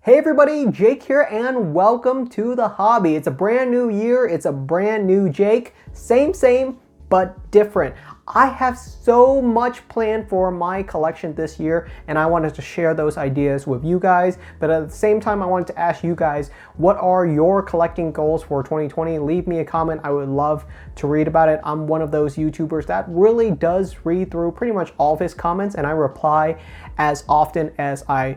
Hey everybody, Jake here and welcome to the hobby. It's a brand new year, it's a brand new Jake. Same, but different. I have so much planned for my collection this year and I wanted to share those ideas with you guys. But at the same time, I wanted to ask you guys, what are your collecting goals for 2020? Leave me a comment, I would love to read about it. I'm one of those YouTubers that really does read through pretty much all of his comments and I reply as often as I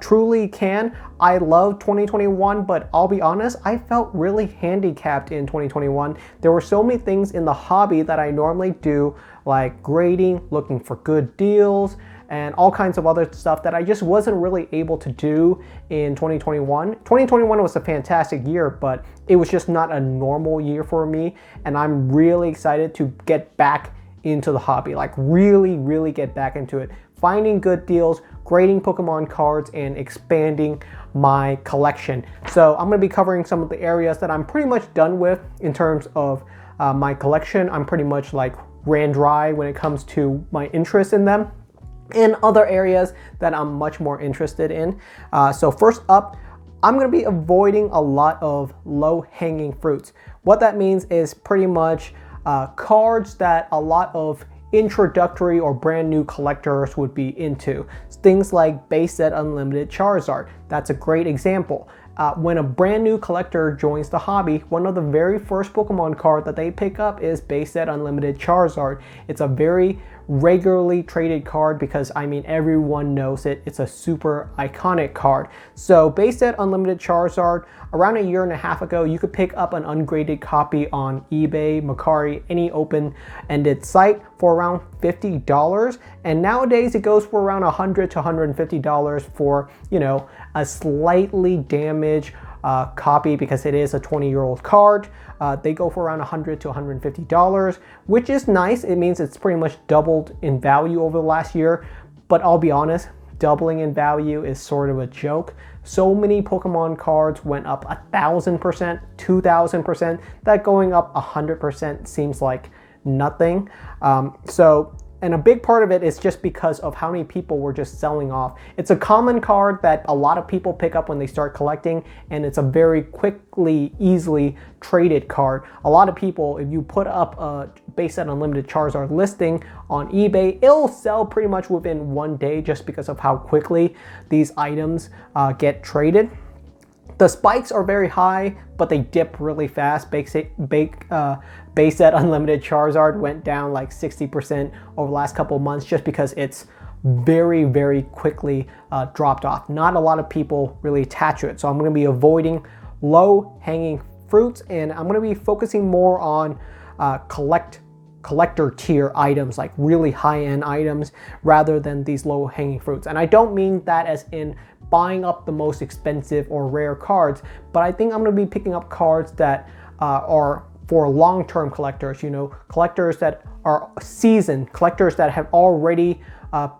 truly can. I love 2021, but I'll be honest, I felt really handicapped in 2021. There were so many things in the hobby that I normally do, like grading, looking for good deals, and all kinds of other stuff that I just wasn't really able to do in 2021. 2021 was a fantastic year, but it was just not a normal year for me, and I'm really excited to get back into the hobby, like really get back into it. Finding good deals, grading Pokemon cards, and expanding my collection. So I'm going to be covering some of the areas that I'm pretty much done with in terms of my collection. I'm pretty much like ran dry when it comes to my interest in them, and other areas that I'm much more interested in. So first up, I'm going to be avoiding a lot of low-hanging fruits. What that means is pretty much cards that a lot of introductory or brand new collectors would be into. Things like base set unlimited Charizard. That's a great example. When a brand new collector joins the hobby, one of the very first Pokemon card that they pick up is base set unlimited Charizard. It's a very regularly traded card because I mean everyone knows it. It's a super iconic card. So base set unlimited Charizard, around a year and a half ago, you could pick up an ungraded copy on eBay, Mercari, any open-ended site for around $50. And nowadays it goes for around $100 to $150 for, you know, a slightly damaged copy because it is a 20-year-old card. They go for around $100 to $150, which is nice. It means it's pretty much doubled in value over the last year. But I'll be honest, doubling in value is sort of a joke. So many Pokemon cards went up 1,000%, 2,000%, that going up 100% seems like nothing. And a big part of it is just because of how many people were just selling off. It's a common card that a lot of people pick up when they start collecting, and it's a very quickly, easily traded card. A lot of people, if you put up a base set unlimited Charizard listing on eBay, it'll sell pretty much within one day just because of how quickly these items get traded. The spikes are very high, but they dip really fast. Base set unlimited Charizard went down like 60% over the last couple of months just because it's very quickly dropped off. Not a lot of people really attach to it. So I'm going to be avoiding low-hanging fruits, and I'm going to be focusing more on collector tier items, like really high-end items, rather than these low-hanging fruits. And I don't mean that as in buying up the most expensive or rare cards, but I think I'm going to be picking up cards that are for long-term collectors, you know, collectors that are seasoned, collectors that have already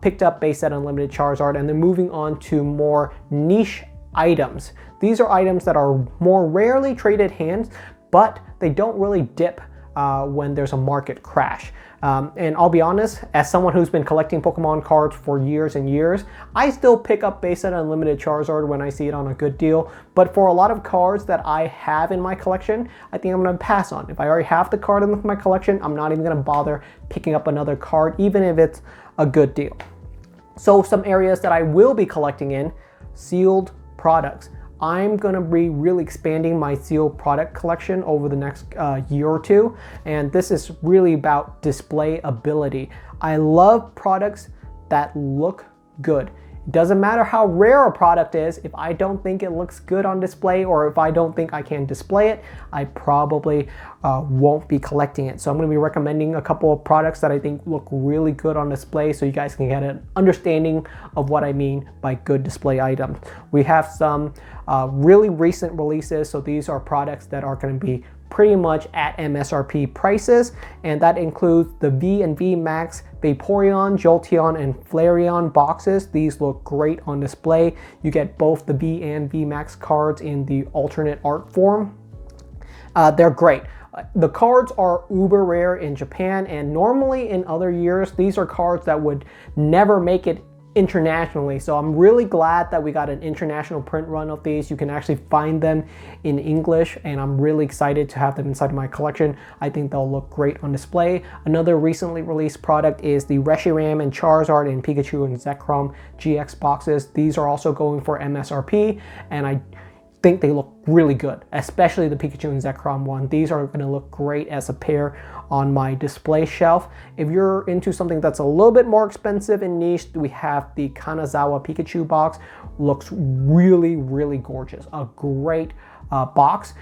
picked up base set unlimited Charizard, and then moving on to more niche items. These are items that are more rarely traded hands, but they don't really dip when there's a market crash. And I'll be honest, as someone who's been collecting Pokemon cards for years and years, I still pick up base set unlimited Charizard when I see it on a good deal. But for a lot of cards that I have in my collection, I think I'm going to pass on. If I already have the card in my collection, I'm not even going to bother picking up another card, even if it's a good deal. So some areas that I will be collecting in: sealed products. I'm going to be really expanding my sealed product collection over the next year or two, and this is really about display ability. I love products that look good. It doesn't matter how rare a product is. If I don't think it looks good on display, or if I don't think I can display it, I probably won't be collecting it. So I'm going to be recommending a couple of products that I think look really good on display, so you guys can get an understanding of what I mean by good display items. We have some really recent releases, so these are products that are going to be pretty much at MSRP prices, and that includes the V and V Max Vaporeon, Jolteon, and Flareon boxes. These look great on display. You get both the V and V Max cards in the alternate art form. They're great. The cards are uber rare in Japan, and normally in other years, these are cards that would never make it internationally. So I'm really glad that we got an international print run of these. You can actually find them in English, and I'm really excited to have them inside of my collection. I think they'll look great on display. Another recently released product is the Reshiram and Charizard and Pikachu and Zekrom GX boxes. These are also going for MSRP, and I think they look really good, especially the Pikachu and Zekrom one. These are going to look great as a pair on my display shelf. If you're into something that's a little bit more expensive and niche, we have the Kanazawa Pikachu box. Looks really, really gorgeous. A great box.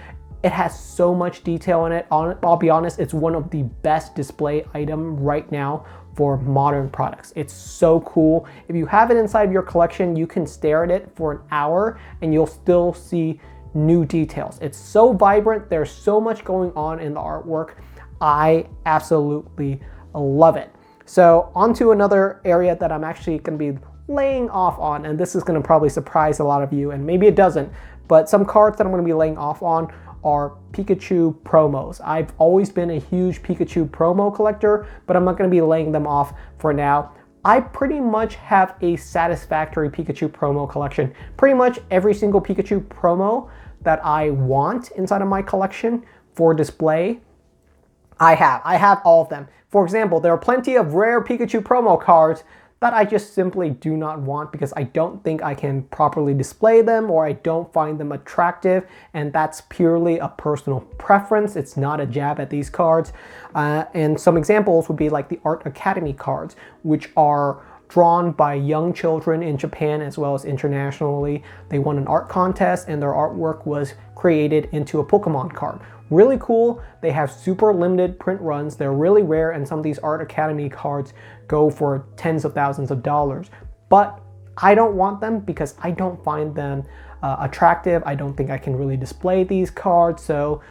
It has so much detail in it. I'll be honest, it's one of the best display item right now for modern products. It's so cool. If you have it inside of your collection, you can stare at it for an hour and you'll still see new details. It's so vibrant. There's so much going on in the artwork. I absolutely love it. So onto another area that I'm actually going to be laying off on, and this is going to probably surprise a lot of you, and maybe it doesn't, but some cards that I'm going to be laying off on are Pikachu promos. I've always been a huge Pikachu promo collector, but I'm not going to be laying them off for now. I pretty much have a satisfactory Pikachu promo collection. Pretty much every single Pikachu promo that I want inside of my collection for display, I have all of them. For example, there are plenty of rare Pikachu promo cards that I just simply do not want because I don't think I can properly display them, or I don't find them attractive, and that's purely a personal preference. It's not a jab at these cards. And some examples would be like the Art Academy cards, which are drawn by young children in Japan as well as internationally. They won an art contest and their artwork was created into a Pokemon card. Really cool. They have super limited print runs. They're really rare, and some of these Art Academy cards go for tens of thousands of dollars. But I don't want them because I don't find them attractive. I don't think I can really display these cards. So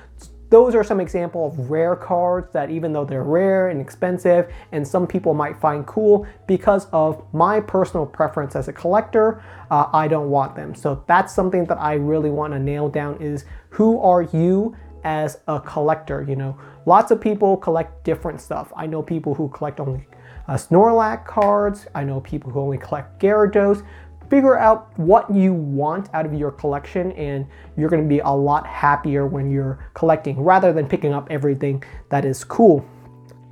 those are some examples of rare cards that, even though they're rare and expensive and some people might find cool, because of my personal preference as a collector, I don't want them. So that's something that I really want to nail down, is who are you as a collector? You know, lots of people collect different stuff. I know people who collect only Snorlax cards. I know people who only collect Gyarados. Figure out what you want out of your collection, and you're going to be a lot happier when you're collecting rather than picking up everything that is cool.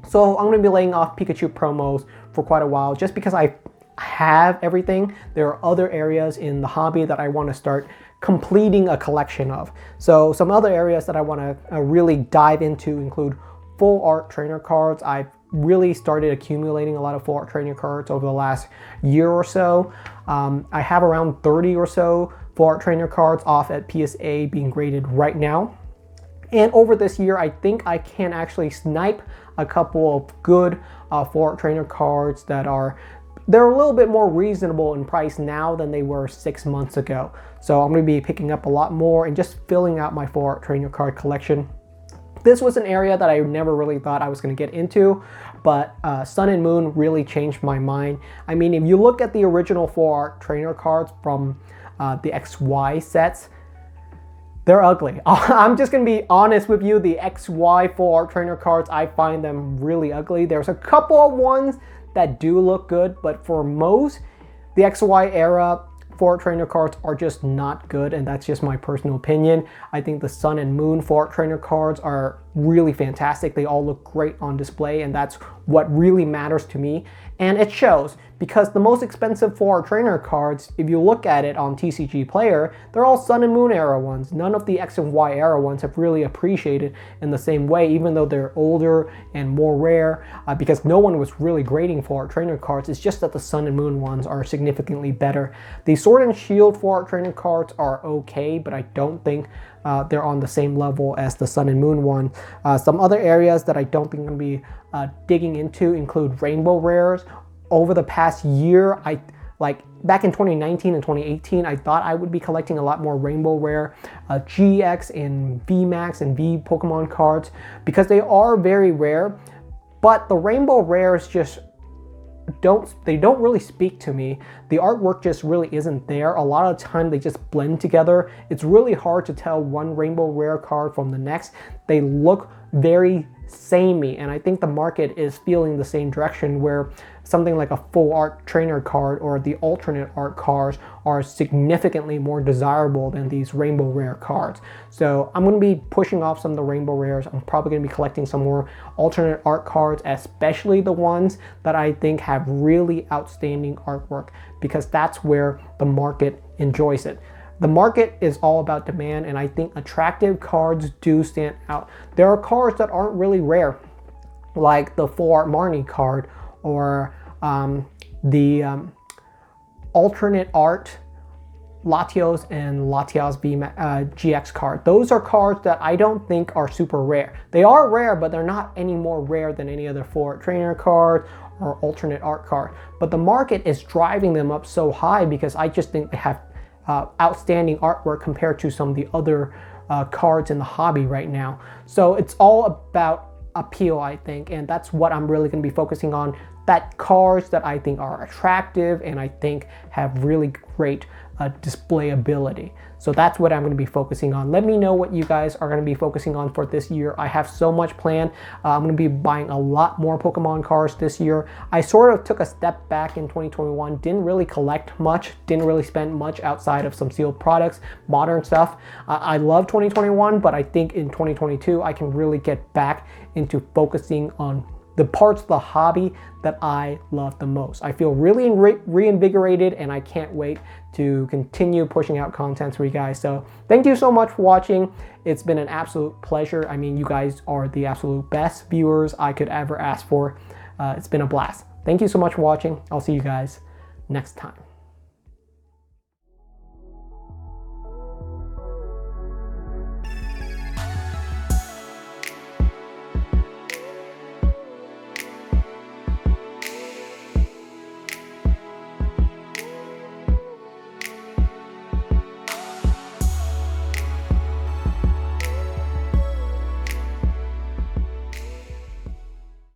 So I'm going to be laying off Pikachu promos for quite a while just because I have everything. There are other areas in the hobby that I want to start completing a collection of. So some other areas that I want to really dive into include full art trainer cards. I've really started accumulating a lot of full art trainer cards over the last year or so. I have around 30 or so full art trainer cards off at PSA being graded right now. And over this year, I think I can actually snipe a couple of good full art trainer cards they're a little bit more reasonable in price now than they were 6 months ago. So I'm going to be picking up a lot more and just filling out my full art trainer card collection. This was an area that I never really thought I was going to get into, but Sun and Moon really changed my mind. I mean, if you look at the original full art trainer cards from the XY sets, they're ugly. I'm just going to be honest with you. The XY full art trainer cards, I find them really ugly. There's a couple of ones that do look good, but for most, the XY era full art trainer cards are just not good, and that's just my personal opinion. I think the Sun and Moon full art trainer cards are really fantastic. They all look great on display, and that's what really matters to me. And it shows, because the most expensive full art trainer cards, if you look at it on TCG Player, they're all Sun and Moon era ones. None of the X and Y era ones have really appreciated in the same way, even though they're older and more rare, because no one was really grading full art trainer cards. It's just that the Sun and Moon ones are significantly better. The Sword and Shield full art trainer cards are okay, but I don't think they're on the same level as the Sun and Moon one. Some other areas that I don't think I'm going to be digging into include Rainbow Rares. Over the past year, back in 2019 and 2018, I thought I would be collecting a lot more Rainbow Rare GX and VMAX and V Pokemon cards because they are very rare, but the Rainbow Rares just don't really speak to me. The artwork just really isn't there. A lot of the time they just blend together. It's really hard to tell one Rainbow Rare card from the next. They look very samey, and I think the market is feeling the same direction, where something like a full art trainer card or the alternate art cards are significantly more desirable than these rainbow rare cards. So I'm going to be pushing off some of the rainbow rares. I'm probably going to be collecting some more alternate art cards, especially the ones that I think have really outstanding artwork, because that's where the market enjoys it. The market is all about demand, and I think attractive cards do stand out. There are cards that aren't really rare, like the Full Art Marnie card, or the alternate art Latios and Latios GX card. Those are cards that I don't think are super rare. They are rare, but they're not any more rare than any other Full Art Trainer card or alternate art card. But the market is driving them up so high because I just think they have outstanding artwork compared to some of the other cards in the hobby right now. So it's all about appeal, I think, and that's what I'm really going to be focusing on. That cards that I think are attractive and I think have really great display ability. So that's what I'm going to be focusing on. Let me know what you guys are going to be focusing on for this year. I have so much planned. I'm going to be buying a lot more Pokemon cards this year. I sort of took a step back in 2021, didn't really collect much, didn't really spend much outside of some sealed products, modern stuff. I love 2021, but I think in 2022 I can really get back into focusing on the parts of the hobby that I love the most. I feel really reinvigorated, and I can't wait to continue pushing out content for you guys. So thank you so much for watching. It's been an absolute pleasure. I mean, you guys are the absolute best viewers I could ever ask for. It's been a blast. Thank you so much for watching. I'll see you guys next time.